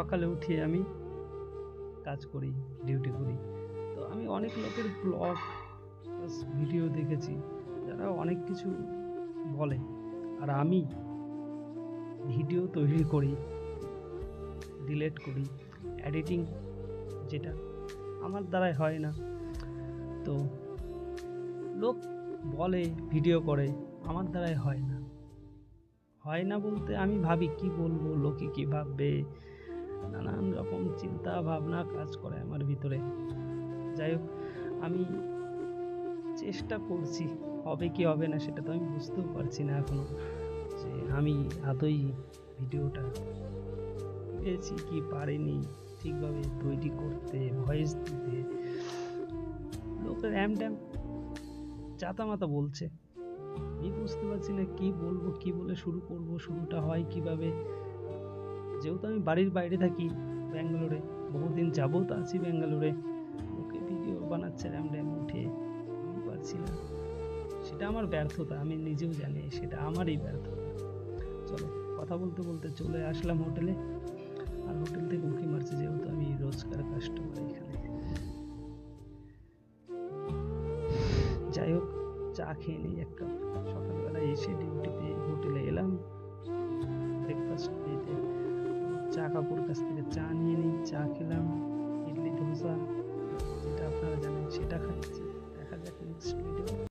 সকালে উঠে আমি কাজ করি, ডিউটি করি। তো আমি অনেক লোকের ব্লগ ভিডিও দেখেছি যারা অনেক কিছু বলে, আর আমি ভিডিও তৈরি করি, ডিলিট করি, এডিটিং যেটা আমার দ্বারাই হয় না। তো লোক বলে ভিডিও করে, আমার দ্বারাই হয় না। হয় না বলতে আমি ভাবি কি বলবো, লোকে কি ভাববে, নানান রকম চিন্তা ভাবনা কাজ করে আমার ভিতরে। যাই হোক, আমি চেষ্টা করছি, হবে কি হবে না সেটা তো আমি বুঝতেও পারছি না এখনো, যে আমি আদৌ ভিডিওটা পেরেছি কি পারিনি ঠিকভাবে তৈরি করতে, ভয়েস দিতে। লোকের র্যাম ট্যাম চাতামাতা বলছে, আমি বুঝতে পারছি না কি বলবো, কি বলে শুরু করব, শুরুটা হয় কিভাবে। যেহেতু আমি বাড়ির বাইরে থাকি ব্যাঙ্গালোরে, বহুদিন যাবত আছি ব্যাঙ্গালোরে, লোকে ভিডিও বানাচ্ছে র্যাম ড্যাম উঠে, আমি পারছি না। সেটা আমার ব্যর্থতা, আমি নিজেও জানি সেটা আমারই ব্যর্থতা। চলো, কথা বলতে বলতে চলে আসলাম হোটেলে, আর হোটেল থেকে উঁকি মারছে, যেহেতু আমি রোজকার কাস্টমার এখানে। যাই হোক, চা খেয়ে নিই এক কাপ। সকালবেলা এসে ডিউটিতে হোটেলে এলাম ব্রেকফাস্ট দিতে, চা কাকুর কাছ থেকে চা নিয়ে নিই, চা খেলাম, ইডলি ধোসা যেটা আপনারা জানেন সেটা খাচ্ছি। দেখা যাক নেক্সট ভিডিও।